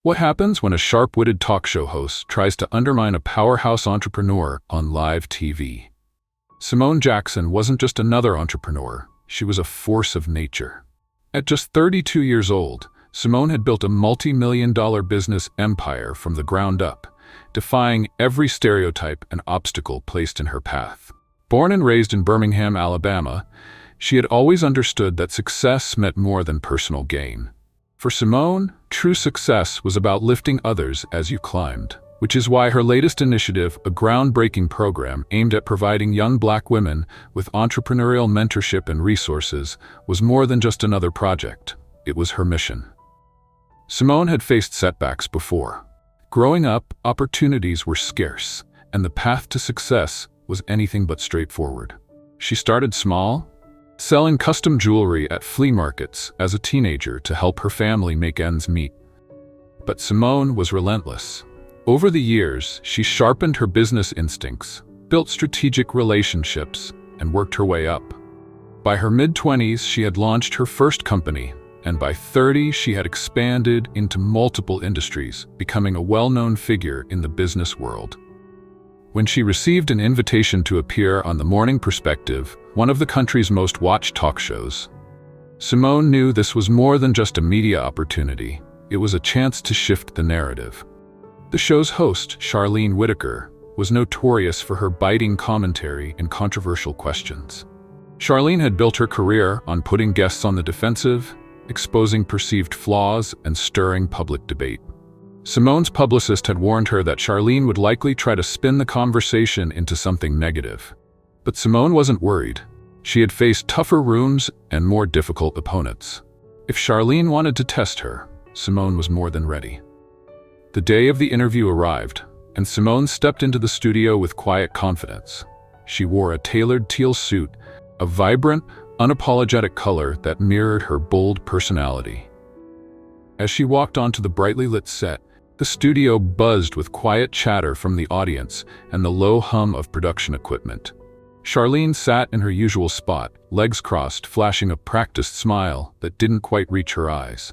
What happens when a sharp-witted talk show host tries to undermine a powerhouse entrepreneur on live TV? Simone Jackson wasn't just another entrepreneur, she was a force of nature. At just 32 years old, Simone had built a multi-million-dollar business empire from the ground up, defying every stereotype and obstacle placed in her path. Born and raised in Birmingham, Alabama, she had always understood that success meant more than personal gain. For Simone, true success was about lifting others as you climbed, which is why her latest initiative, a groundbreaking program aimed at providing young Black women with entrepreneurial mentorship and resources, was more than just another project. It was her mission. Simone had faced setbacks before. Growing up, opportunities were scarce, and the path to success was anything but straightforward. She started small, selling custom jewelry at flea markets as a teenager to help her family make ends meet. But Simone was relentless. Over the years, she sharpened her business instincts, built strategic relationships, and worked her way up. By her mid-20s, she had launched her first company, and by 30, she had expanded into multiple industries, becoming a well-known figure in the business world. When she received an invitation to appear on The Morning Perspective, one of the country's most watched talk shows, Simone knew this was more than just a media opportunity. It was a chance to shift the narrative. The show's host, Charlene Whitaker, was notorious for her biting commentary and controversial questions. Charlene had built her career on putting guests on the defensive, exposing perceived flaws, and stirring public debate. Simone's publicist had warned her that Charlene would likely try to spin the conversation into something negative. But Simone wasn't worried. She had faced tougher rooms and more difficult opponents. If Charlene wanted to test her, Simone was more than ready. The day of the interview arrived, and Simone stepped into the studio with quiet confidence. She wore a tailored teal suit, a vibrant, unapologetic color that mirrored her bold personality. As she walked onto the brightly lit set, the studio buzzed with quiet chatter from the audience and the low hum of production equipment. Charlene sat in her usual spot, legs crossed, flashing a practiced smile that didn't quite reach her eyes.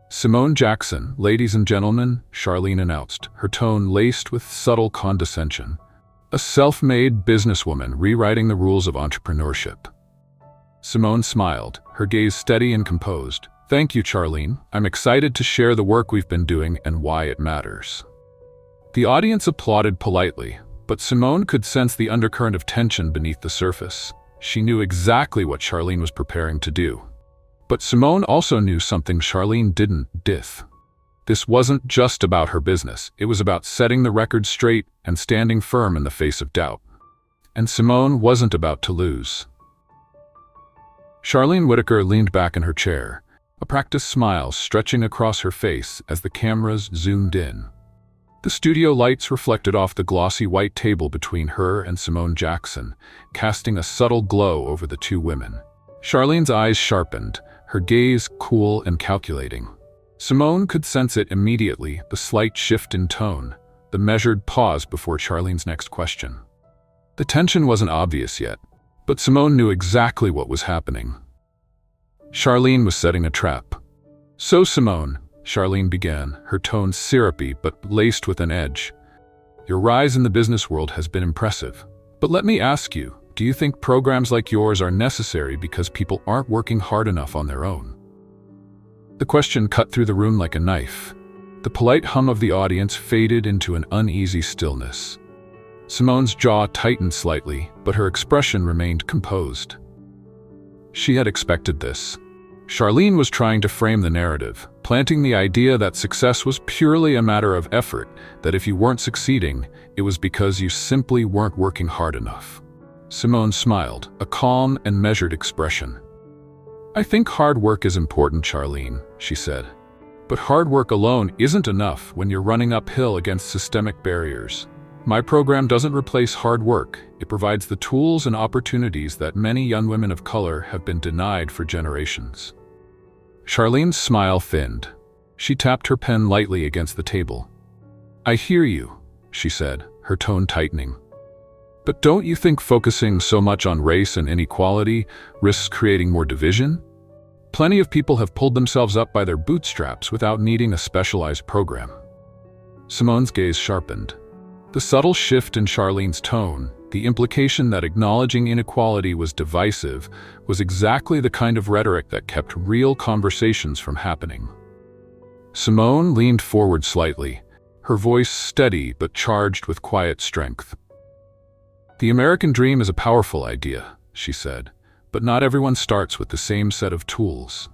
"Simone Jackson, ladies and gentlemen," Charlene announced, her tone laced with subtle condescension. "A self-made businesswoman rewriting the rules of entrepreneurship." Simone smiled, her gaze steady and composed. "Thank you, Charlene. I'm excited to share the work we've been doing and why it matters." The audience applauded politely, but Simone could sense the undercurrent of tension beneath the surface. She knew exactly what Charlene was preparing to do. But Simone also knew something Charlene didn't. This wasn't just about her business. It was about setting the record straight and standing firm in the face of doubt. And Simone wasn't about to lose. Charlene Whitaker leaned back in her chair, a practiced smile stretching across her face as the cameras zoomed in. The studio lights reflected off the glossy white table between her and Simone Jackson, casting a subtle glow over the two women. Charlene's eyes sharpened, her gaze cool and calculating. Simone could sense it immediately, the slight shift in tone, the measured pause before Charlene's next question. The tension wasn't obvious yet, but Simone knew exactly what was happening. Charlene was setting a trap. "So Simone," Charlene began, her tone syrupy but laced with an edge, "your rise in the business world has been impressive. But let me ask you, do you think programs like yours are necessary because people aren't working hard enough on their own?" The question cut through the room like a knife. The polite hum of the audience faded into an uneasy stillness. Simone's jaw tightened slightly, but her expression remained composed. She had expected this. Charlene was trying to frame the narrative, planting the idea that success was purely a matter of effort, that if you weren't succeeding, it was because you simply weren't working hard enough. Simone smiled, a calm and measured expression. "I think hard work is important, Charlene," she said. "But hard work alone isn't enough when you're running uphill against systemic barriers. My program doesn't replace hard work. It provides the tools and opportunities that many young women of color have been denied for generations." Charlene's smile thinned. She tapped her pen lightly against the table. "I hear you," she said, her tone tightening. "But don't you think focusing so much on race and inequality risks creating more division? Plenty of people have pulled themselves up by their bootstraps without needing a specialized program. Simone's gaze sharpened. The subtle shift in Charlene's tone, the implication that acknowledging inequality was divisive, was exactly the kind of rhetoric that kept real conversations from happening. Simone leaned forward slightly, her voice steady but charged with quiet strength. "The American dream is a powerful idea," she said, "but not everyone starts with the same set of tools.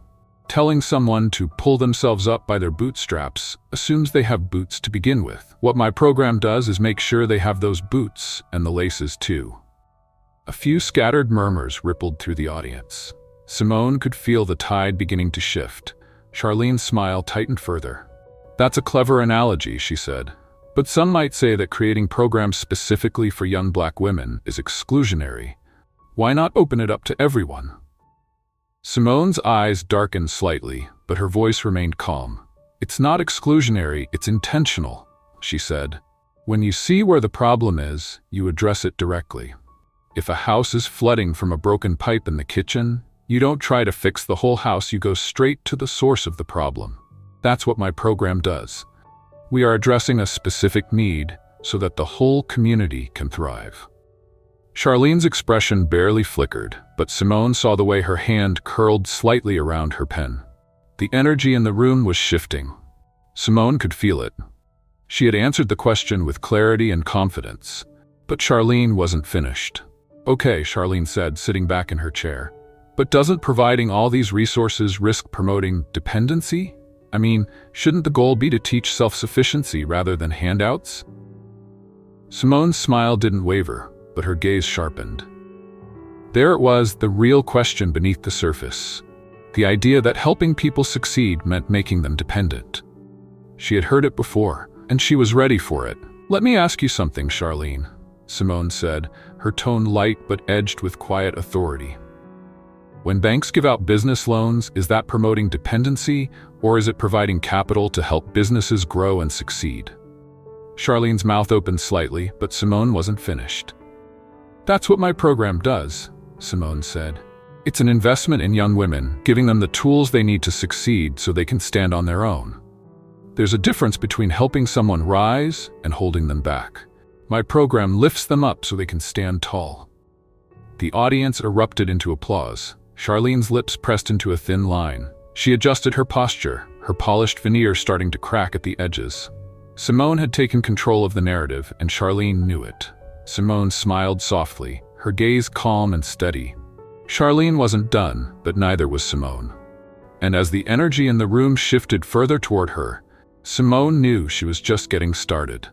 Telling someone to pull themselves up by their bootstraps assumes they have boots to begin with. What my program does is make sure they have those boots and the laces too." A few scattered murmurs rippled through the audience. Simone could feel the tide beginning to shift. Charlene's smile tightened further. "That's a clever analogy," she said. "But some might say that creating programs specifically for young Black women is exclusionary. Why not open it up to everyone?" Simone's eyes darkened slightly, but her voice remained calm. "It's not exclusionary, it's intentional," she said. "When you see where the problem is, you address it directly. If a house is flooding from a broken pipe in the kitchen, you don't try to fix the whole house, you go straight to the source of the problem. That's what my program does. We are addressing a specific need so that the whole community can thrive." Charlene's expression barely flickered, but Simone saw the way her hand curled slightly around her pen. The energy in the room was shifting. Simone could feel it. She had answered the question with clarity and confidence, but Charlene wasn't finished. "Okay," Charlene said, sitting back in her chair. "But doesn't providing all these resources risk promoting dependency? I mean, shouldn't the goal be to teach self-sufficiency rather than handouts?" Simone's smile didn't waver, but her gaze sharpened. There it was, the real question beneath the surface. The idea that helping people succeed meant making them dependent. She had heard it before, and she was ready for it. "Let me ask you something, Charlene," Simone said, her tone light but edged with quiet authority. "When banks give out business loans, is that promoting dependency, or is it providing capital to help businesses grow and succeed?" Charlene's mouth opened slightly, but Simone wasn't finished. "That's what my program does," Simone said. "It's an investment in young women, giving them the tools they need to succeed so they can stand on their own. There's a difference between helping someone rise and holding them back. My program lifts them up so they can stand tall." The audience erupted into applause. Charlene's lips pressed into a thin line. She adjusted her posture, her polished veneer starting to crack at the edges. Simone had taken control of the narrative, and Charlene knew it. Simone smiled softly, her gaze calm and steady. Charlene wasn't done, but neither was Simone. And as the energy in the room shifted further toward her, Simone knew she was just getting started.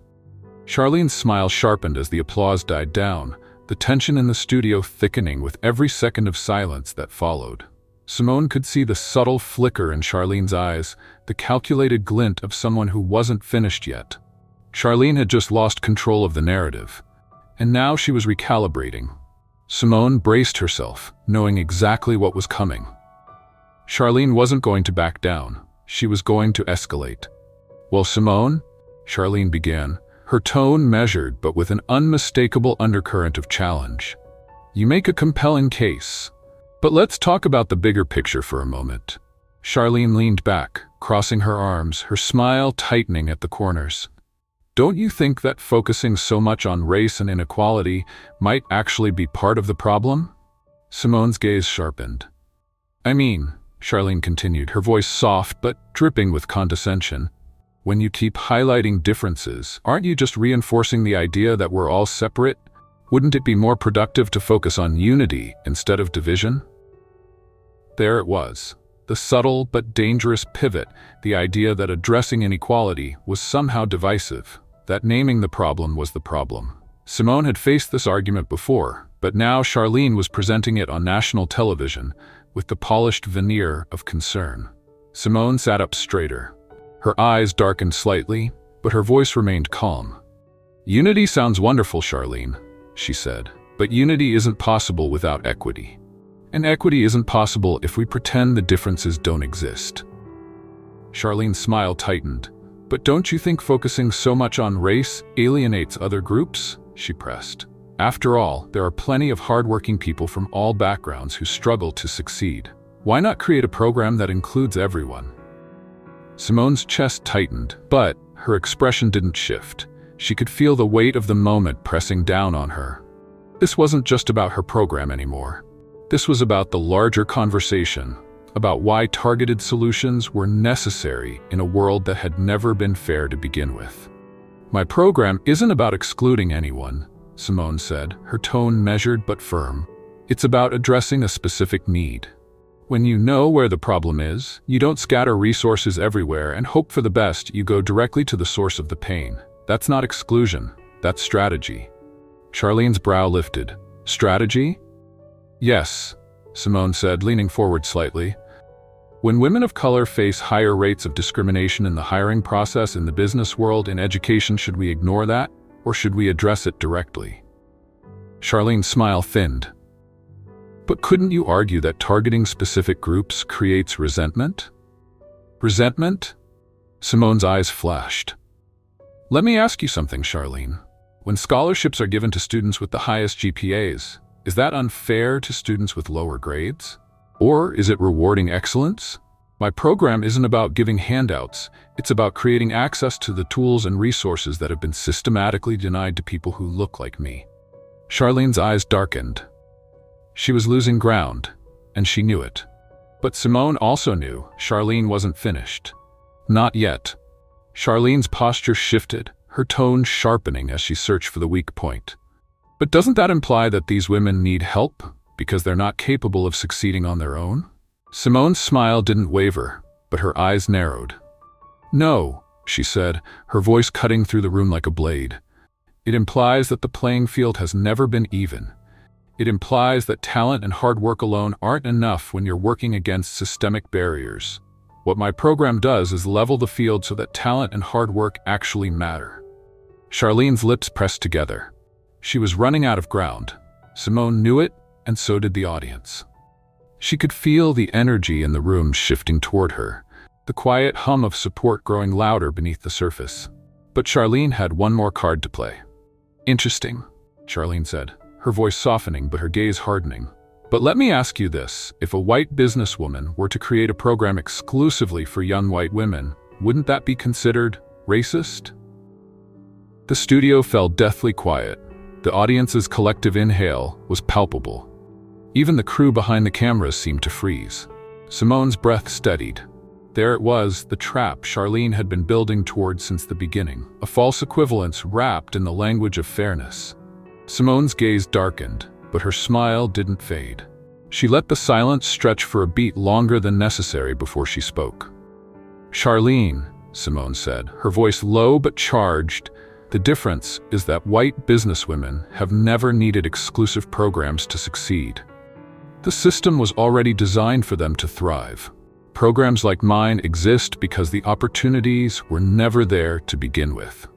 Charlene's smile sharpened as the applause died down, the tension in the studio thickening with every second of silence that followed. Simone could see the subtle flicker in Charlene's eyes, the calculated glint of someone who wasn't finished yet. Charlene had just lost control of the narrative, and now she was recalibrating. Simone braced herself, knowing exactly what was coming. Charlene wasn't going to back down. She was going to escalate. "Well, Simone," Charlene began, her tone measured but with an unmistakable undercurrent of challenge. "You make a compelling case. But let's talk about the bigger picture for a moment." Charlene leaned back, crossing her arms, her smile tightening at the corners. "Don't you think that focusing so much on race and inequality might actually be part of the problem?" Simone's gaze sharpened. "I mean," Charlene continued, her voice soft but dripping with condescension, "when you keep highlighting differences, aren't you just reinforcing the idea that we're all separate? Wouldn't it be more productive to focus on unity instead of division?" There it was, the subtle but dangerous pivot, the idea that addressing inequality was somehow divisive, that naming the problem was the problem. Simone had faced this argument before, but now Charlene was presenting it on national television with the polished veneer of concern. Simone sat up straighter. Her eyes darkened slightly, but her voice remained calm. "Unity sounds wonderful, Charlene," she said, "but unity isn't possible without equity. And equity isn't possible if we pretend the differences don't exist." Charlene's smile tightened. "But don't you think focusing so much on race alienates other groups?" she pressed. "After all, there are plenty of hardworking people from all backgrounds who struggle to succeed. Why not create a program that includes everyone? Simone's chest tightened, but her expression didn't shift. She could feel the weight of the moment pressing down on her. This wasn't just about her program anymore. This was about the larger conversation, about why targeted solutions were necessary in a world that had never been fair to begin with. My program isn't about excluding anyone, Simone said, her tone measured but firm. It's about addressing a specific need. When you know where the problem is, you don't scatter resources everywhere and hope for the best. You go directly to the source of the pain. That's not exclusion, that's strategy. Charlene's brow lifted. Strategy? Yes, Simone said, leaning forward slightly. When women of color face higher rates of discrimination in the hiring process, in the business world, in education, should we ignore that, or should we address it directly? Charlene's smile thinned. But couldn't you argue that targeting specific groups creates resentment? Resentment? Simone's eyes flashed. Let me ask you something, Charlene. When scholarships are given to students with the highest GPAs, is that unfair to students with lower grades? Or is it rewarding excellence? My program isn't about giving handouts. It's about creating access to the tools and resources that have been systematically denied to people who look like me. Charlene's eyes darkened. She was losing ground, and she knew it. But Simone also knew Charlene wasn't finished. Not yet. Charlene's posture shifted, her tone sharpening as she searched for the weak point. But doesn't that imply that these women need help because they're not capable of succeeding on their own? Simone's smile didn't waver, but her eyes narrowed. No, she said, her voice cutting through the room like a blade. It implies that the playing field has never been even. It implies that talent and hard work alone aren't enough when you're working against systemic barriers. What my program does is level the field so that talent and hard work actually matter. Charlene's lips pressed together. She was running out of ground. Simone knew it, and so did the audience. She could feel the energy in the room shifting toward her, the quiet hum of support growing louder beneath the surface. But Charlene had one more card to play. Interesting, Charlene said, her voice softening but her gaze hardening. But let me ask you this, if a white businesswoman were to create a program exclusively for young white women, wouldn't that be considered racist? The studio fell deathly quiet. The audience's collective inhale was palpable. Even the crew behind the cameras seemed to freeze. Simone's breath steadied. There it was, the trap Charlene had been building towards since the beginning, a false equivalence wrapped in the language of fairness. Simone's gaze darkened, but her smile didn't fade. She let the silence stretch for a beat longer than necessary before she spoke. Charlene, Simone said, her voice low but charged, the difference is that white businesswomen have never needed exclusive programs to succeed. The system was already designed for them to thrive. Programs like mine exist because the opportunities were never there to begin with.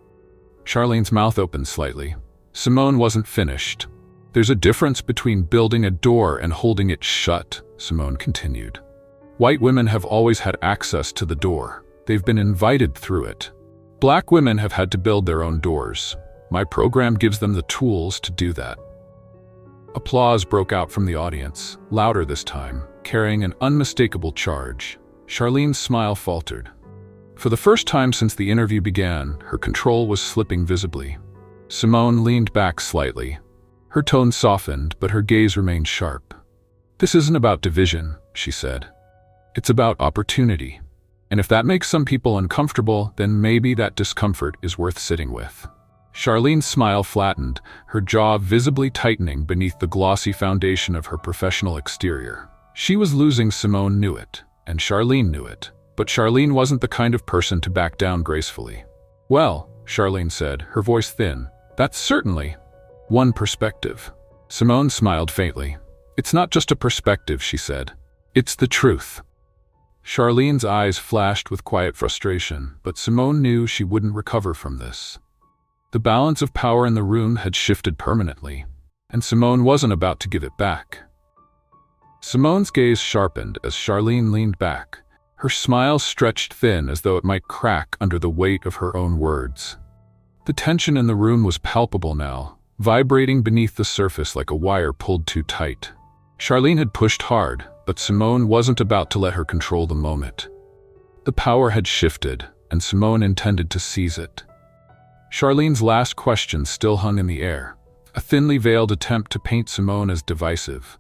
Charlene's mouth opened slightly. Simone wasn't finished. There's a difference between building a door and holding it shut, Simone continued. White women have always had access to the door. They've been invited through it. Black women have had to build their own doors. My program gives them the tools to do that. Applause broke out from the audience, louder this time, carrying an unmistakable charge. Charlene's smile faltered. For the first time since the interview began, her control was slipping visibly. Simone leaned back slightly. Her tone softened, but her gaze remained sharp. This isn't about division, she said. It's about opportunity. And if that makes some people uncomfortable, then maybe that discomfort is worth sitting with. Charlene's smile flattened, her jaw visibly tightening beneath the glossy foundation of her professional exterior. She was losing. Simone knew it, and Charlene knew it. But Charlene wasn't the kind of person to back down gracefully. Well, Charlene said, her voice thin, that's certainly one perspective. Simone smiled faintly. It's not just a perspective, she said. It's the truth. Charlene's eyes flashed with quiet frustration, but Simone knew she wouldn't recover from this. The balance of power in the room had shifted permanently, and Simone wasn't about to give it back. Simone's gaze sharpened as Charlene leaned back. Her smile stretched thin as though it might crack under the weight of her own words. The tension in the room was palpable now, vibrating beneath the surface like a wire pulled too tight. Charlene had pushed hard, But Simone wasn't about to let her control the moment. The power had shifted, and Simone intended to seize it. Charlene's last question still hung in the air, a thinly veiled attempt to paint Simone as divisive.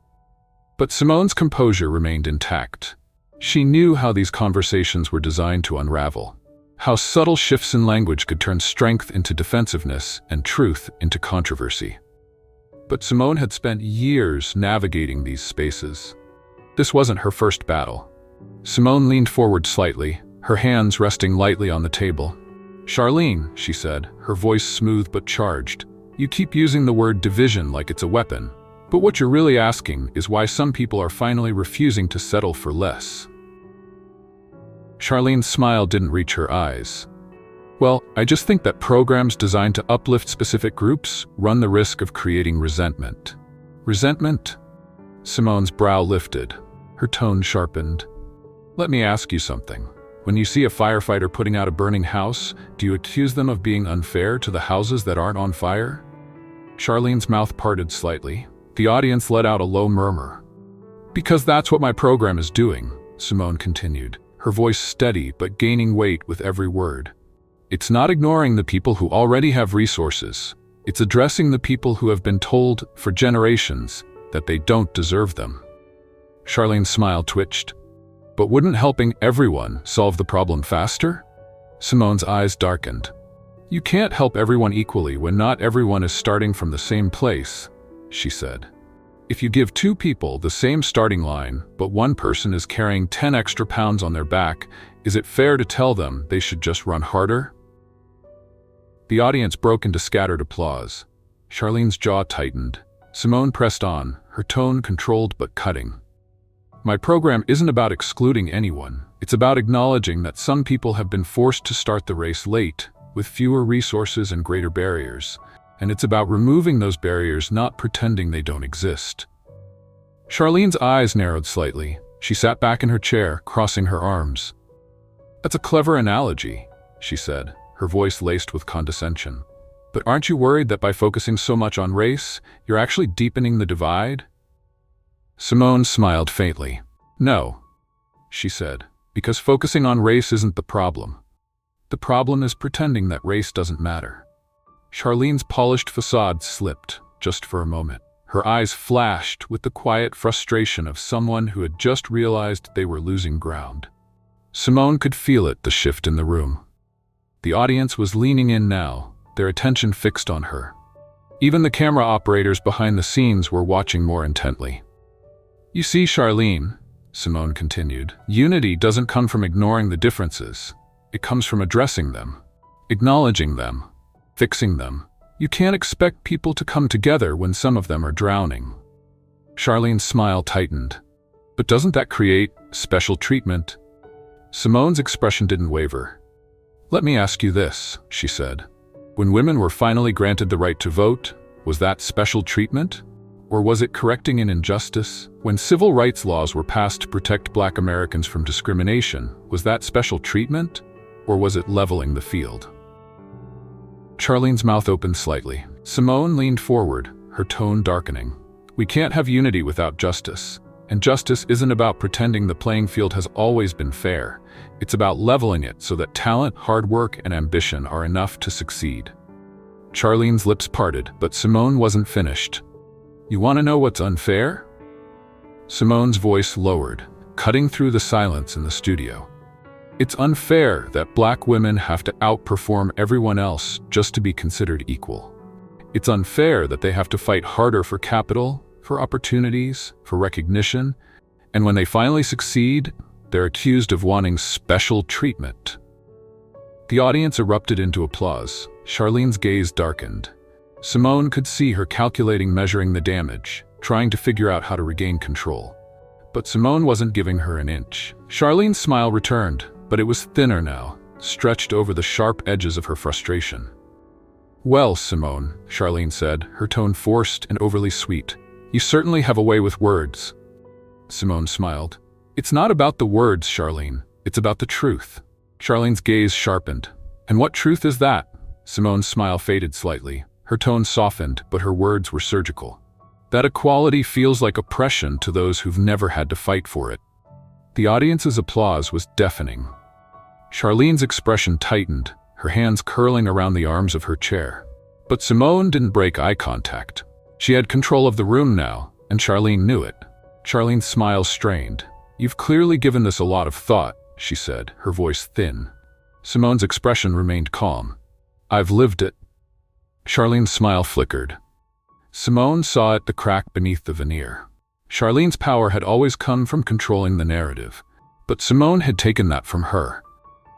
But Simone's composure remained intact. She knew how these conversations were designed to unravel, how subtle shifts in language could turn strength into defensiveness and truth into controversy. But Simone had spent years navigating these spaces. This wasn't her first battle. Simone leaned forward slightly, her hands resting lightly on the table. "Charlene," she said, her voice smooth but charged, "you keep using the word division like it's a weapon. But what you're really asking is why some people are finally refusing to settle for less." Charlene's smile didn't reach her eyes. "Well, I just think that programs designed to uplift specific groups run the risk of creating resentment." "Resentment?" Simone's brow lifted, her tone sharpened. "Let me ask you something. When you see a firefighter putting out a burning house, do you accuse them of being unfair to the houses that aren't on fire?" Charlene's mouth parted slightly. The audience let out a low murmur. "Because that's what my program is doing," Simone continued, her voice steady but gaining weight with every word. "It's not ignoring the people who already have resources. It's addressing the people who have been told for generations that they don't deserve them." Charlene's smile twitched. "But wouldn't helping everyone solve the problem faster?" Simone's eyes darkened. "You can't help everyone equally when not everyone is starting from the same place," she said. "If you give two people the same starting line, but one person is carrying 10 extra pounds on their back, is it fair to tell them they should just run harder?" The audience broke into scattered applause. Charlene's jaw tightened. Simone pressed on, her tone controlled but cutting. "My program isn't about excluding anyone. It's about acknowledging that some people have been forced to start the race late, with fewer resources and greater barriers. And it's about removing those barriers, not pretending they don't exist." Charlene's eyes narrowed slightly. She sat back in her chair, crossing her arms. "That's a clever analogy," she said, her voice laced with condescension. "But aren't you worried that by focusing so much on race, you're actually deepening the divide?" Simone smiled faintly. "No," she said, "because focusing on race isn't the problem. The problem is pretending that race doesn't matter." Charlene's polished facade slipped, just for a moment. Her eyes flashed with the quiet frustration of someone who had just realized they were losing ground. Simone could feel it, the shift in the room. The audience was leaning in now, their attention fixed on her. Even the camera operators behind the scenes were watching more intently. "You see, Charlene," Simone continued, "unity doesn't come from ignoring the differences. It comes from addressing them, acknowledging them, fixing them. You can't expect people to come together when some of them are drowning." Charlene's smile tightened. "But doesn't that create special treatment?" Simone's expression didn't waver. "Let me ask you this," she said. "When women were finally granted the right to vote, was that special treatment? Or was it correcting an injustice? When civil rights laws were passed to protect Black Americans from discrimination, was that special treatment? Or was it leveling the field?" Charlene's mouth opened slightly. Simone leaned forward, her tone darkening. "We can't have unity without justice. And justice isn't about pretending the playing field has always been fair. It's about leveling it so that talent, hard work, and ambition are enough to succeed." Charlene's lips parted, but Simone wasn't finished. "You want to know what's unfair?" Simone's voice lowered, cutting through the silence in the studio. "It's unfair that Black women have to outperform everyone else just to be considered equal. It's unfair that they have to fight harder for capital, for opportunities, for recognition, and when they finally succeed, they're accused of wanting special treatment." The audience erupted into applause. Charlene's gaze darkened. Simone could see her calculating, measuring the damage, trying to figure out how to regain control. But Simone wasn't giving her an inch. Charlene's smile returned, but it was thinner now, stretched over the sharp edges of her frustration. "Well, Simone," Charlene said, her tone forced and overly sweet, "you certainly have a way with words." Simone smiled. "It's not about the words, Charlene. It's about the truth." Charlene's gaze sharpened. "And what truth is that?" Simone's smile faded slightly. Her tone softened, but her words were surgical. That equality feels like oppression to those who've never had to fight for it. The audience's applause was deafening. Charlene's expression tightened, her hands curling around the arms of her chair. But Simone didn't break eye contact. She had control of the room now, and Charlene knew it. Charlene's smile strained. "You've clearly given this a lot of thought," she said, her voice thin. Simone's expression remained calm. "I've lived it." Charlene's smile flickered. Simone saw it, the crack beneath the veneer. Charlene's power had always come from controlling the narrative, but Simone had taken that from her.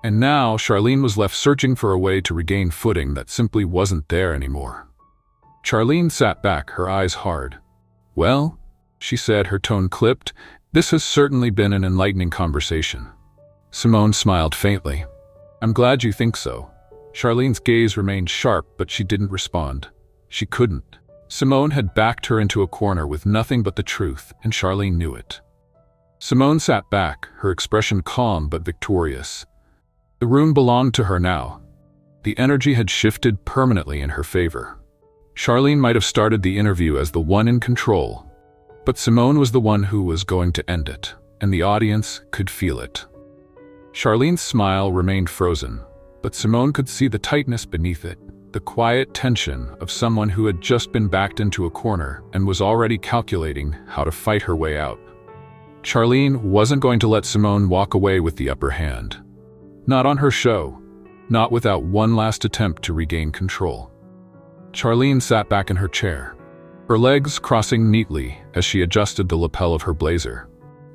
And now Charlene was left searching for a way to regain footing that simply wasn't there anymore. Charlene sat back, her eyes hard. "Well," she said, her tone clipped, "this has certainly been an enlightening conversation." Simone smiled faintly. "I'm glad you think so." Charlene's gaze remained sharp, but she didn't respond. She couldn't. Simone had backed her into a corner with nothing but the truth, and Charlene knew it. Simone sat back, her expression calm but victorious. The room belonged to her now. The energy had shifted permanently in her favor. Charlene might have started the interview as the one in control, but Simone was the one who was going to end it, and the audience could feel it. Charlene's smile remained frozen, but Simone could see the tightness beneath it, the quiet tension of someone who had just been backed into a corner and was already calculating how to fight her way out. Charlene wasn't going to let Simone walk away with the upper hand. Not on her show, not without one last attempt to regain control. Charlene sat back in her chair, her legs crossing neatly as she adjusted the lapel of her blazer.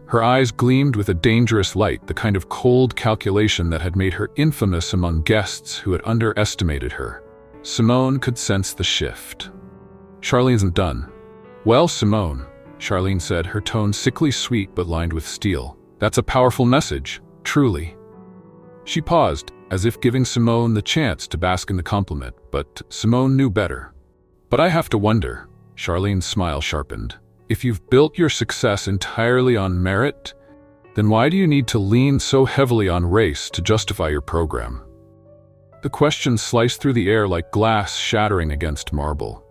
Her eyes gleamed with a dangerous light, the kind of cold calculation that had made her infamous among guests who had underestimated her. Simone could sense the shift. "Charlene isn't done." "Well, Simone," Charlene said, her tone sickly sweet but lined with steel. "That's a powerful message, truly." She paused, as if giving Simone the chance to bask in the compliment, but Simone knew better. "But I have to wonder," Charlene's smile sharpened, "if you've built your success entirely on merit, then why do you need to lean so heavily on race to justify your program?" The question sliced through the air like glass shattering against marble.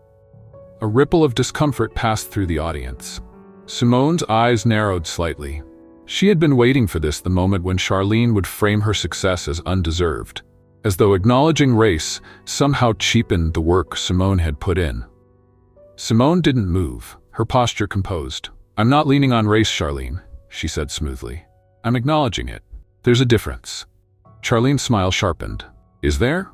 A ripple of discomfort passed through the audience. Simone's eyes narrowed slightly. She had been waiting for this, the moment when Charlene would frame her success as undeserved, as though acknowledging race somehow cheapened the work Simone had put in. Simone didn't move, her posture composed. "I'm not leaning on race, Charlene," she said smoothly. "I'm acknowledging it. There's a difference." Charlene's smile sharpened. "Is there?"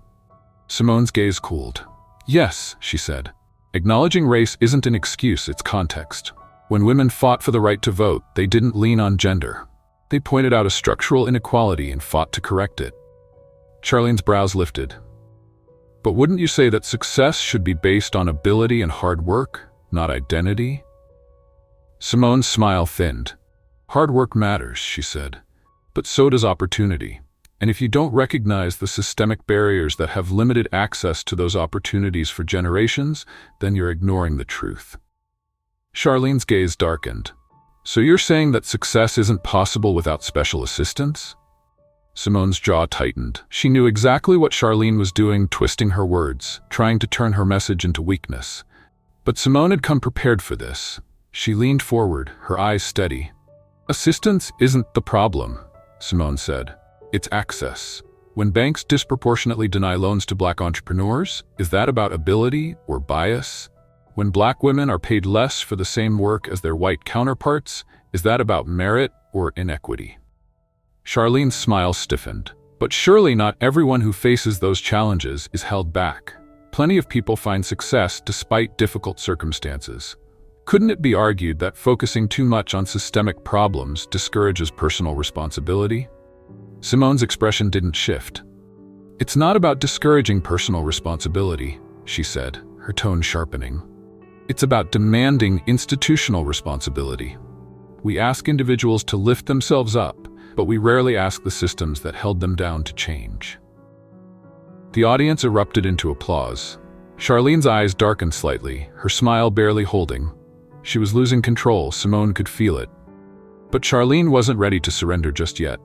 Simone's gaze cooled. "Yes," she said. "Acknowledging race isn't an excuse, it's context. When women fought for the right to vote, they didn't lean on gender. They pointed out a structural inequality and fought to correct it." Charlene's brows lifted. "But wouldn't you say that success should be based on ability and hard work, not identity?" Simone's smile thinned. "Hard work matters," she said, "but so does opportunity. And if you don't recognize the systemic barriers that have limited access to those opportunities for generations, then you're ignoring the truth." Charlene's gaze darkened. "So you're saying that success isn't possible without special assistance?" Simone's jaw tightened. She knew exactly what Charlene was doing, twisting her words, trying to turn her message into weakness. But Simone had come prepared for this. She leaned forward, her eyes steady. "Assistance isn't the problem," Simone said. "It's access. When banks disproportionately deny loans to Black entrepreneurs, is that about ability or bias? When Black women are paid less for the same work as their white counterparts, is that about merit or inequity?" Charlene's smile stiffened. "But surely not everyone who faces those challenges is held back. Plenty of people find success despite difficult circumstances. Couldn't it be argued that focusing too much on systemic problems discourages personal responsibility?" Simone's expression didn't shift. "It's not about discouraging personal responsibility," she said, her tone sharpening. "It's about demanding institutional responsibility. We ask individuals to lift themselves up, but we rarely ask the systems that held them down to change." The audience erupted into applause. Charlene's eyes darkened slightly, her smile barely holding. She was losing control, Simone could feel it. But Charlene wasn't ready to surrender just yet.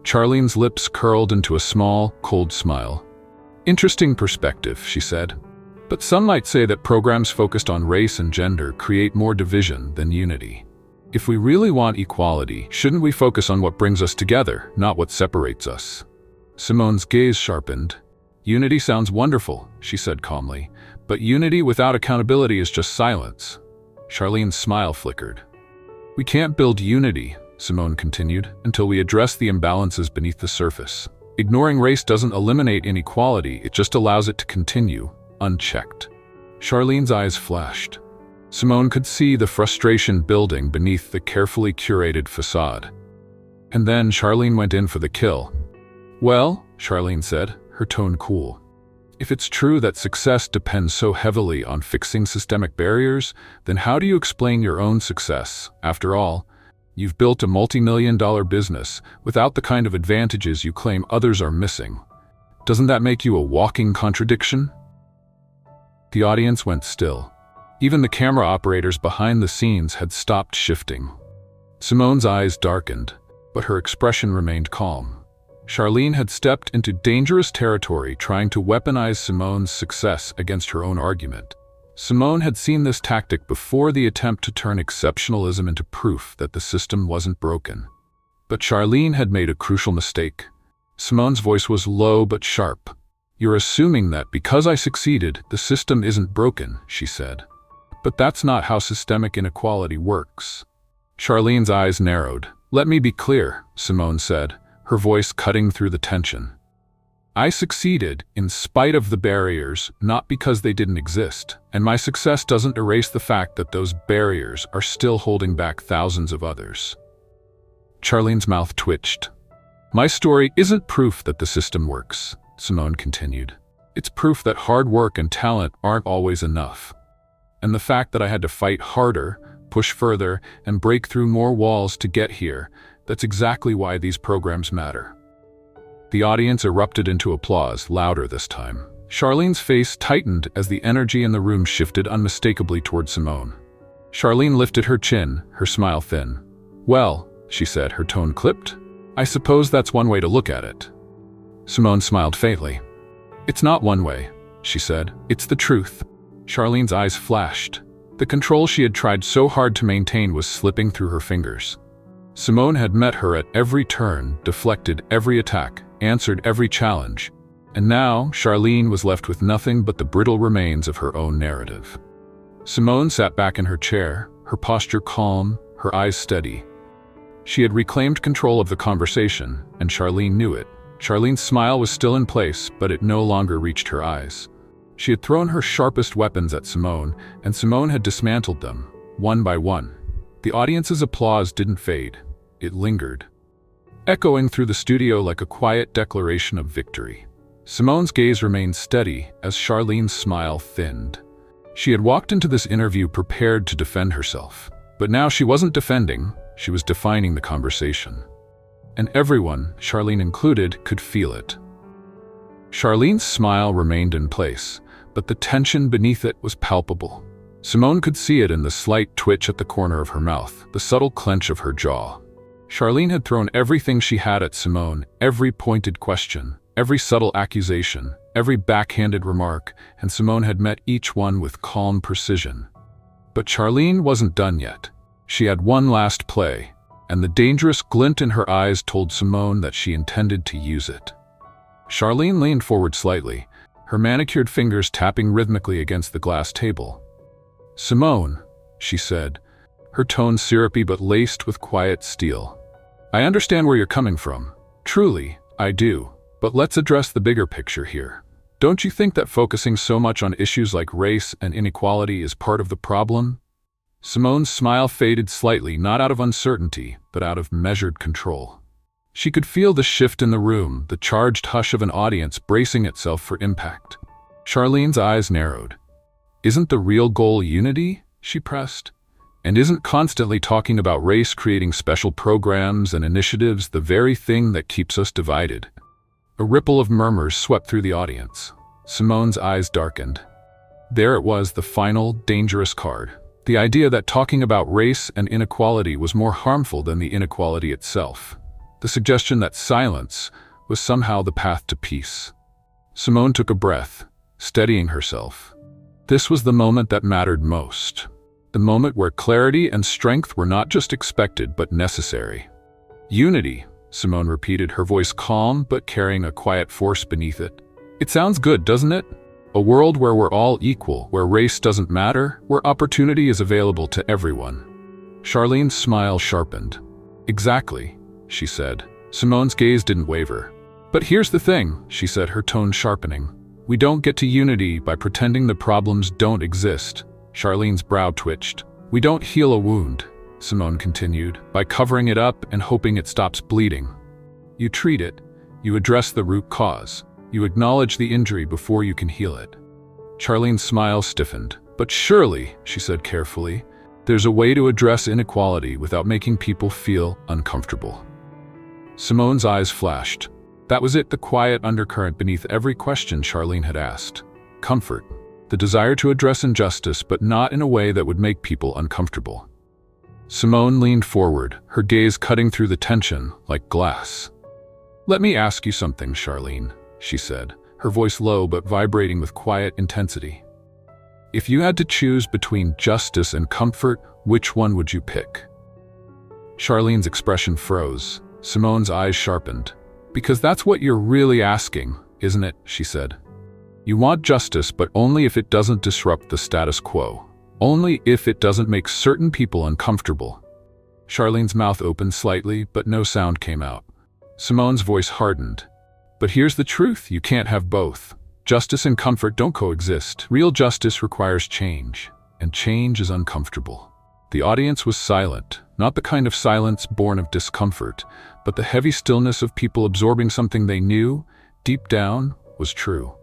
Charlene's lips curled into a small, cold smile. "Interesting perspective," she said. "But But some might say that programs focused on race and gender create more division than unity. If we really want equality, shouldn't we focus on what brings us together, not what separates us? Simone's gaze sharpened. Unity sounds wonderful, she said calmly, but unity without accountability is just silence. Charlene's smile flickered. We can't build unity, Simone continued, until we address the imbalances beneath the surface. Ignoring race doesn't eliminate inequality, it just allows it to continue, unchecked. Charlene's eyes flashed. Simone could see the frustration building beneath the carefully curated facade. And then Charlene went in for the kill. Well, Charlene said, her tone cool. If it's true that success depends so heavily on fixing systemic barriers, then how do you explain your own success? After all, you've built a multi-million-dollar business without the kind of advantages you claim others are missing. Doesn't that make you a walking contradiction? The audience went still. Even the camera operators behind the scenes had stopped shifting. Simone's eyes darkened, but her expression remained calm. Charlene had stepped into dangerous territory trying to weaponize Simone's success against her own argument. Simone had seen this tactic before, the attempt to turn exceptionalism into proof that the system wasn't broken. But Charlene had made a crucial mistake. Simone's voice was low but sharp. You're assuming that because I succeeded, the system isn't broken, she said. But that's not how systemic inequality works. Charlene's eyes narrowed. Let me be clear, Simone said, her voice cutting through the tension. I succeeded in spite of the barriers, not because they didn't exist, and my success doesn't erase the fact that those barriers are still holding back thousands of others. Charlene's mouth twitched. My story isn't proof that the system works, Simone continued. It's proof that hard work and talent aren't always enough. And the fact that I had to fight harder, push further, and break through more walls to get here, that's exactly why these programs matter. The audience erupted into applause, louder this time. Charlene's face tightened as the energy in the room shifted unmistakably toward Simone. Charlene lifted her chin, her smile thin. Well, she said, her tone clipped, I suppose that's one way to look at it. Simone smiled faintly. It's not one way, she said. It's the truth. Charlene's eyes flashed. The control she had tried so hard to maintain was slipping through her fingers. Simone had met her at every turn, deflected every attack, answered every challenge, and now Charlene was left with nothing but the brittle remains of her own narrative. Simone sat back in her chair, her posture calm, her eyes steady. She had reclaimed control of the conversation, and Charlene knew it. Charlene's smile was still in place, but it no longer reached her eyes. She had thrown her sharpest weapons at Simone, and Simone had dismantled them, one by one. The audience's applause didn't fade. It lingered, echoing through the studio like a quiet declaration of victory. Simone's gaze remained steady as Charlene's smile thinned. She had walked into this interview prepared to defend herself, but now she wasn't defending, she was defining the conversation. And everyone, Charlene included, could feel it. Charlene's smile remained in place, but the tension beneath it was palpable. Simone could see it in the slight twitch at the corner of her mouth, the subtle clench of her jaw. Charlene had thrown everything she had at Simone, every pointed question, every subtle accusation, every backhanded remark, and Simone had met each one with calm precision. But Charlene wasn't done yet. She had one last play, and the dangerous glint in her eyes told Simone that she intended to use it. Charlene leaned forward slightly, her manicured fingers tapping rhythmically against the glass table. Simone, she said, her tone syrupy but laced with quiet steel. I understand where you're coming from. Truly, I do. But let's address the bigger picture here. Don't you think that focusing so much on issues like race and inequality is part of the problem? Simone's smile faded slightly, not out of uncertainty, but out of measured control. She could feel the shift in the room, the charged hush of an audience bracing itself for impact. Charlene's eyes narrowed. Isn't the real goal unity? She pressed. And isn't constantly talking about race creating special programs and initiatives the very thing that keeps us divided? A ripple of murmurs swept through the audience. Simone's eyes darkened. There it was, the final, dangerous card. The idea that talking about race and inequality was more harmful than the inequality itself. The suggestion that silence was somehow the path to peace. Simone took a breath, steadying herself. This was the moment that mattered most. The moment where clarity and strength were not just expected but necessary. Unity, Simone repeated, her voice calm but carrying a quiet force beneath it. It sounds good, doesn't it? A world where we're all equal, where race doesn't matter, where opportunity is available to everyone. Charlene's smile sharpened. Exactly, she said. Simone's gaze didn't waver. But here's the thing, she said, her tone sharpening. We don't get to unity by pretending the problems don't exist. Charlene's brow twitched. We don't heal a wound, Simone continued, by covering it up and hoping it stops bleeding. You treat it. You address the root cause. You acknowledge the injury before you can heal it. Charlene's smile stiffened. But surely, she said carefully, there's a way to address inequality without making people feel uncomfortable. Simone's eyes flashed. That was it, the quiet undercurrent beneath every question Charlene had asked. Comfort. The desire to address injustice, but not in a way that would make people uncomfortable. Simone leaned forward, her gaze cutting through the tension like glass. Let me ask you something, Charlene, she said, her voice low but vibrating with quiet intensity. If you had to choose between justice and comfort, which one would you pick? Charlene's expression froze. Simone's eyes sharpened. Because that's what you're really asking, isn't it? She said. You want justice, but only if it doesn't disrupt the status quo. Only if it doesn't make certain people uncomfortable. Charlene's mouth opened slightly, but no sound came out. Simone's voice hardened. But here's the truth, you can't have both. Justice and comfort don't coexist. Real justice requires change, and change is uncomfortable. The audience was silent, not the kind of silence born of discomfort, but the heavy stillness of people absorbing something they knew, deep down, was true.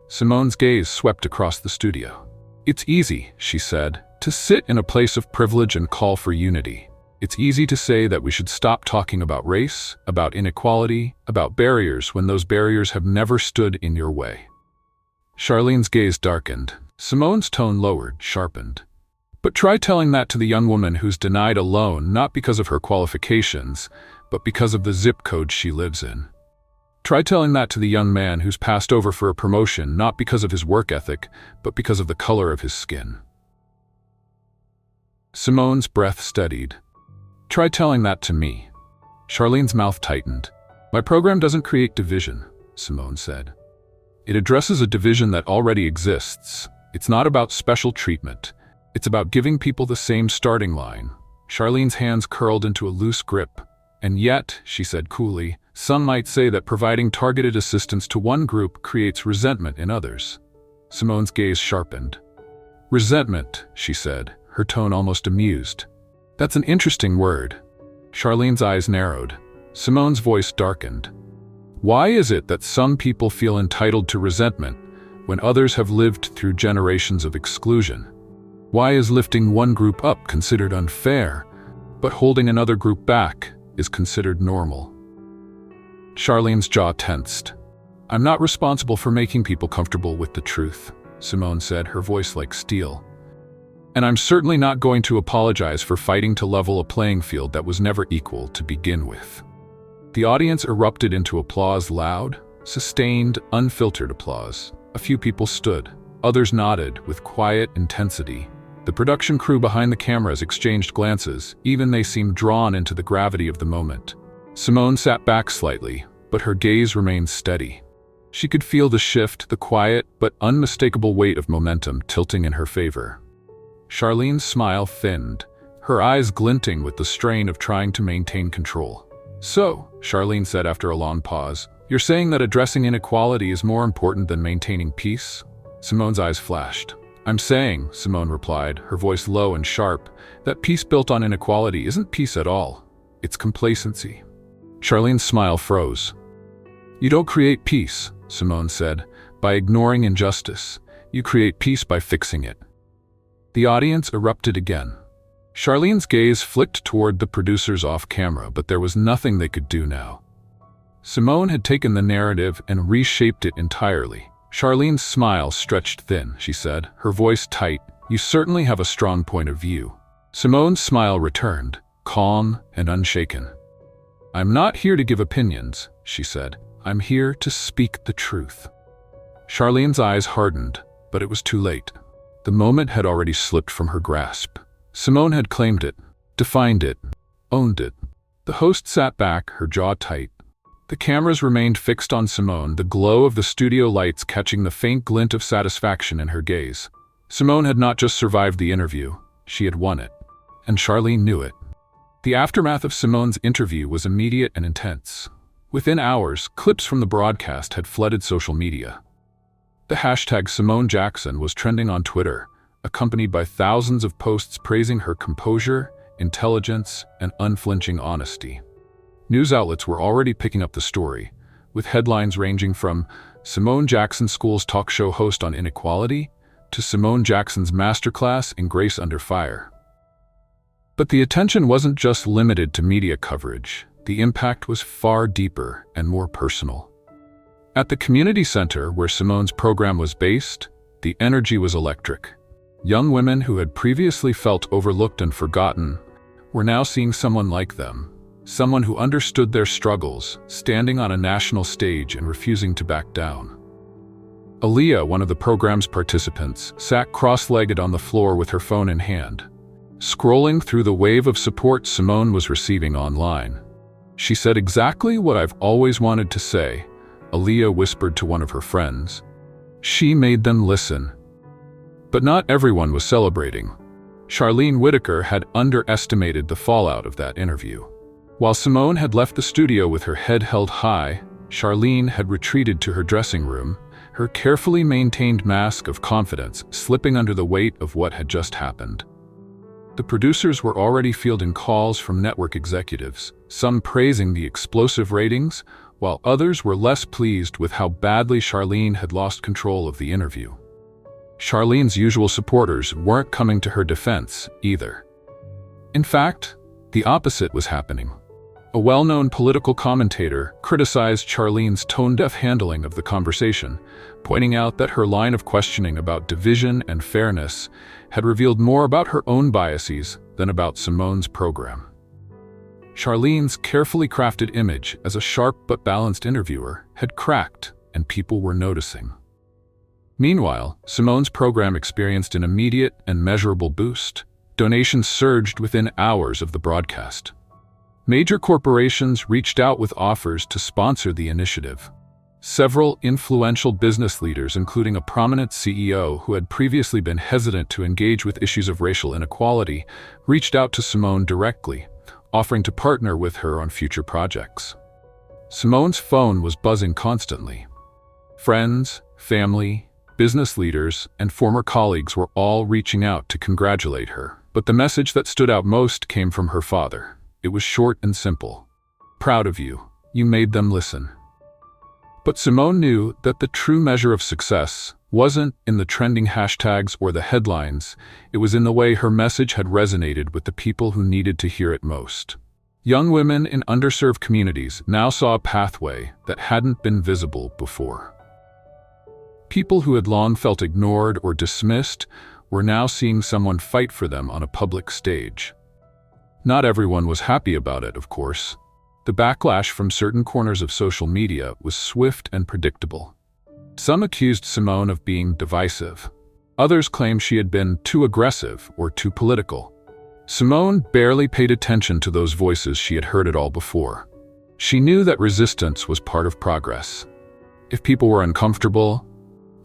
Simone's gaze swept across the studio. It's easy, she said, to sit in a place of privilege and call for unity. It's easy to say that we should stop talking about race, about inequality, about barriers when those barriers have never stood in your way. Charlene's gaze darkened. Simone's tone lowered, sharpened. But try telling that to the young woman who's denied a loan not because of her qualifications, but because of the zip code she lives in. Try telling that to the young man who's passed over for a promotion not because of his work ethic, but because of the color of his skin. Simone's breath steadied. Try telling that to me. Charlene's mouth tightened. My program doesn't create division, Simone said. It addresses a division that already exists. It's not about special treatment. It's about giving people the same starting line. Charlene's hands curled into a loose grip. And yet, she said coolly, some might say that providing targeted assistance to one group creates resentment in others. Simone's gaze sharpened. Resentment, she said, her tone almost amused. That's an interesting word. Charlene's eyes narrowed. Simone's voice darkened. Why is it that some people feel entitled to resentment when others have lived through generations of exclusion? Why is lifting one group up considered unfair, but holding another group back is considered normal? Charlene's jaw tensed. I'm not responsible for making people comfortable with the truth, Simone said, her voice like steel. And I'm certainly not going to apologize for fighting to level a playing field that was never equal to begin with. The audience erupted into applause, loud, sustained, unfiltered applause. A few people stood. Others nodded with quiet intensity. The production crew behind the cameras exchanged glances, even they seemed drawn into the gravity of the moment. Simone sat back slightly, but her gaze remained steady. She could feel the shift, the quiet but unmistakable weight of momentum tilting in her favor. Charlene's smile thinned, her eyes glinting with the strain of trying to maintain control. So, Charlene said after a long pause, you're saying that addressing inequality is more important than maintaining peace? Simone's eyes flashed. I'm saying, Simone replied, her voice low and sharp, that peace built on inequality isn't peace at all. It's complacency. Charlene's smile froze. You don't create peace, Simone said, by ignoring injustice. You create peace by fixing it. The audience erupted again. Charlene's gaze flicked toward the producers off camera, but there was nothing they could do now. Simone had taken the narrative and reshaped it entirely. Charlene's smile stretched thin, she said, her voice tight. You certainly have a strong point of view. Simone's smile returned, calm and unshaken. I'm not here to give opinions, she said. I'm here to speak the truth. Charlene's eyes hardened, but it was too late. The moment had already slipped from her grasp. Simone had claimed it, defined it, owned it. The host sat back, her jaw tight. The cameras remained fixed on Simone, the glow of the studio lights catching the faint glint of satisfaction in her gaze. Simone had not just survived the interview, she had won it. And Charlene knew it. The aftermath of Simone's interview was immediate and intense. Within hours, clips from the broadcast had flooded social media. The hashtag Simone Jackson was trending on Twitter, accompanied by thousands of posts praising her composure, intelligence, and unflinching honesty. News outlets were already picking up the story, with headlines ranging from Simone Jackson schools talk show host on inequality to Simone Jackson's masterclass in Grace Under Fire. But the attention wasn't just limited to media coverage. The impact was far deeper and more personal. At the community center where Simone's program was based, the energy was electric. Young women who had previously felt overlooked and forgotten were now seeing someone like them, someone who understood their struggles, standing on a national stage and refusing to back down. Aaliyah, one of the program's participants, sat cross-legged on the floor with her phone in hand, scrolling through the wave of support Simone was receiving online. She said exactly what I've always wanted to say, Aaliyah whispered to one of her friends. She made them listen. But not everyone was celebrating. Charlene Whitaker had underestimated the fallout of that interview. While Simone had left the studio with her head held high, Charlene had retreated to her dressing room, her carefully maintained mask of confidence slipping under the weight of what had just happened. The producers were already fielding calls from network executives, some praising the explosive ratings, while others were less pleased with how badly Charlene had lost control of the interview. Charlene's usual supporters weren't coming to her defense either. In fact, the opposite was happening. A well-known political commentator criticized Charlene's tone-deaf handling of the conversation, pointing out that her line of questioning about division and fairness had revealed more about her own biases than about Simone's program. Charlene's carefully crafted image as a sharp but balanced interviewer had cracked, and people were noticing. Meanwhile, Simone's program experienced an immediate and measurable boost. Donations surged within hours of the broadcast. Major corporations reached out with offers to sponsor the initiative. Several influential business leaders, including a prominent CEO who had previously been hesitant to engage with issues of racial inequality, reached out to Simone directly, offering to partner with her on future projects. Simone's phone was buzzing constantly. Friends, family, business leaders, and former colleagues were all reaching out to congratulate her. But the message that stood out most came from her father. It was short and simple. Proud of you. You made them listen. But Simone knew that the true measure of success wasn't in the trending hashtags or the headlines. It was in the way her message had resonated with the people who needed to hear it most. Young women in underserved communities now saw a pathway that hadn't been visible before. People who had long felt ignored or dismissed were now seeing someone fight for them on a public stage. Not everyone was happy about it, of course. The backlash from certain corners of social media was swift and predictable. Some accused Simone of being divisive. Others claimed she had been too aggressive or too political. Simone barely paid attention to those voices. She had heard it all before. She knew that resistance was part of progress. If people were uncomfortable,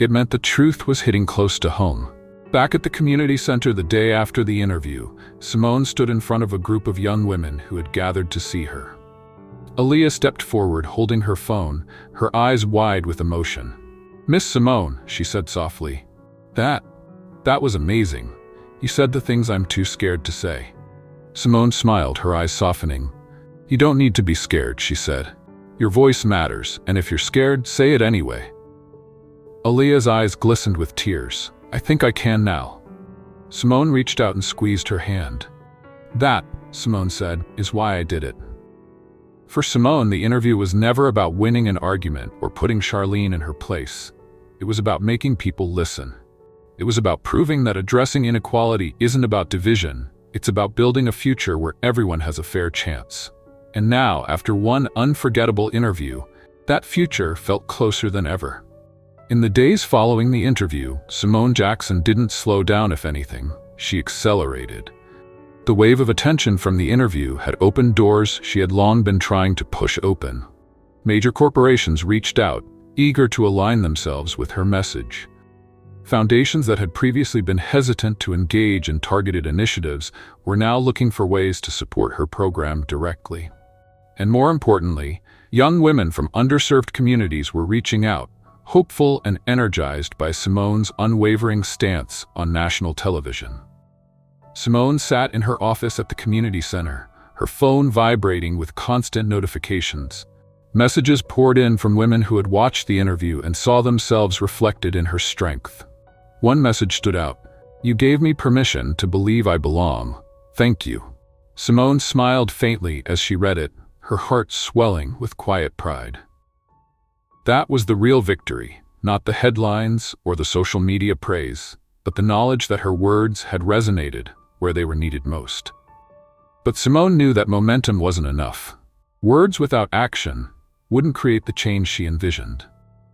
it meant the truth was hitting close to home. Back at the community center the day after the interview, Simone stood in front of a group of young women who had gathered to see her. Aaliyah stepped forward, holding her phone, her eyes wide with emotion. "Miss Simone," she said softly, that was amazing. You said the things I'm too scared to say." Simone smiled, her eyes softening. "You don't need to be scared," she said. "Your voice matters, and if you're scared, say it anyway." Aaliyah's eyes glistened with tears. "I think I can now." Simone reached out and squeezed her hand. "That," Simone said, "is why I did it." For Simone, the interview was never about winning an argument or putting Charlene in her place. It was about making people listen. It was about proving that addressing inequality isn't about division. It's about building a future where everyone has a fair chance. And now, after one unforgettable interview, that future felt closer than ever. In the days following the interview, Simone Jackson didn't slow down. If anything, she accelerated. The wave of attention from the interview had opened doors she had long been trying to push open. Major corporations reached out, eager to align themselves with her message. Foundations that had previously been hesitant to engage in targeted initiatives were now looking for ways to support her program directly. And more importantly, young women from underserved communities were reaching out, hopeful and energized by Simone's unwavering stance on national television. Simone sat in her office at the community center, her phone vibrating with constant notifications. Messages poured in from women who had watched the interview and saw themselves reflected in her strength. One message stood out. "You gave me permission to believe I belong. Thank you." Simone smiled faintly as she read it, her heart swelling with quiet pride. That was the real victory, not the headlines or the social media praise, but the knowledge that her words had resonated where they were needed most. But Simone knew that momentum wasn't enough. Words without action wouldn't create the change she envisioned.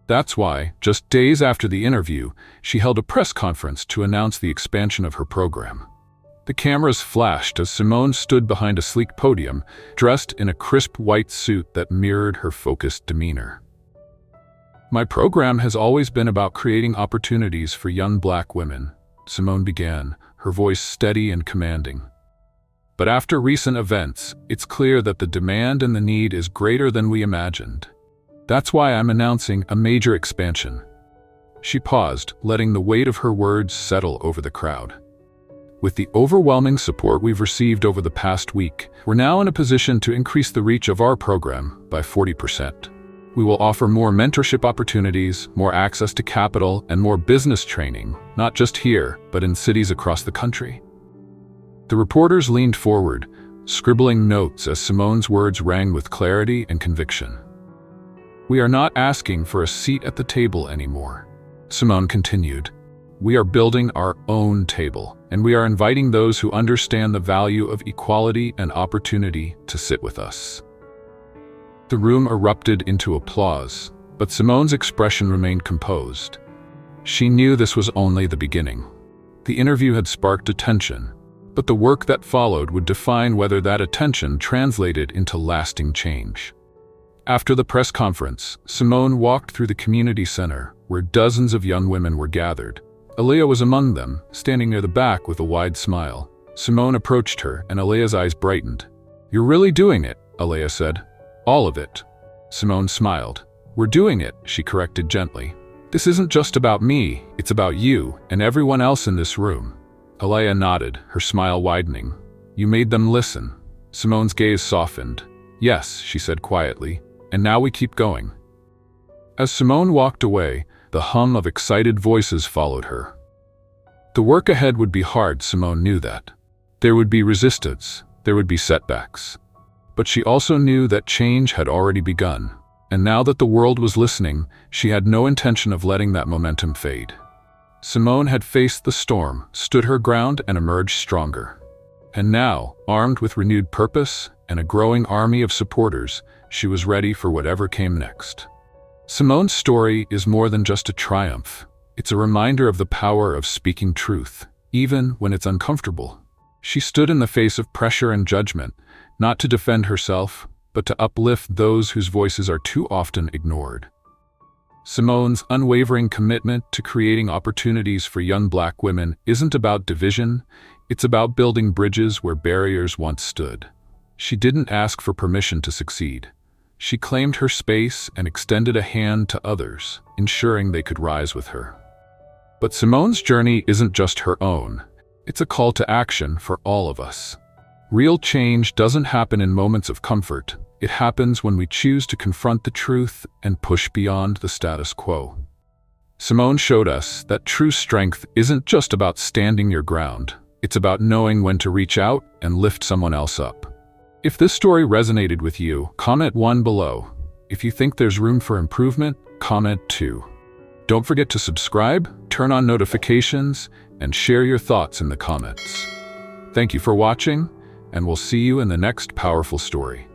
That's why, just days after the interview, she held a press conference to announce the expansion of her program. The cameras flashed as Simone stood behind a sleek podium, dressed in a crisp white suit that mirrored her focused demeanor. "My program has always been about creating opportunities for young Black women," Simone began, her voice steady and commanding. "But after recent events, it's clear that the demand and the need is greater than we imagined. That's why I'm announcing a major expansion." She paused, letting the weight of her words settle over the crowd. "With the overwhelming support we've received over the past week, we're now in a position to increase the reach of our program by 40%. We will offer more mentorship opportunities, more access to capital, and more business training, not just here, but in cities across the country." The reporters leaned forward, scribbling notes as Simone's words rang with clarity and conviction. "We are not asking for a seat at the table anymore," Simone continued. "We are building our own table, and we are inviting those who understand the value of equality and opportunity to sit with us." The room erupted into applause, but Simone's expression remained composed. She knew this was only the beginning. The interview had sparked attention, but the work that followed would define whether that attention translated into lasting change. After the press conference, Simone walked through the community center, where dozens of young women were gathered. Aaliyah was among them, standing near the back with a wide smile. Simone approached her, and Aaliyah's eyes brightened. "You're really doing it," Aaliyah said. "All of it." Simone smiled. "We're doing it," she corrected gently. "This isn't just about me, it's about you and everyone else in this room." Aaliyah nodded, her smile widening. "You made them listen." Simone's gaze softened. "Yes," she said quietly, "and now we keep going." As Simone walked away, the hum of excited voices followed her. The work ahead would be hard, Simone knew that. There would be resistance, there would be setbacks. But she also knew that change had already begun, and now that the world was listening, she had no intention of letting that momentum fade. Simone had faced the storm, stood her ground, and emerged stronger. And now, armed with renewed purpose and a growing army of supporters, she was ready for whatever came next. Simone's story is more than just a triumph. It's a reminder of the power of speaking truth, even when it's uncomfortable. She stood in the face of pressure and judgment, not to defend herself, but to uplift those whose voices are too often ignored. Simone's unwavering commitment to creating opportunities for young Black women isn't about division, it's about building bridges where barriers once stood. She didn't ask for permission to succeed. She claimed her space and extended a hand to others, ensuring they could rise with her. But Simone's journey isn't just her own. It's a call to action for all of us. Real change doesn't happen in moments of comfort. It happens when we choose to confront the truth and push beyond the status quo. Simone showed us that true strength isn't just about standing your ground. It's about knowing when to reach out and lift someone else up. If this story resonated with you, comment 1 below. If you think there's room for improvement, comment 2. Don't forget to subscribe, turn on notifications, and share your thoughts in the comments. Thank you for watching, and we'll see you in the next powerful story.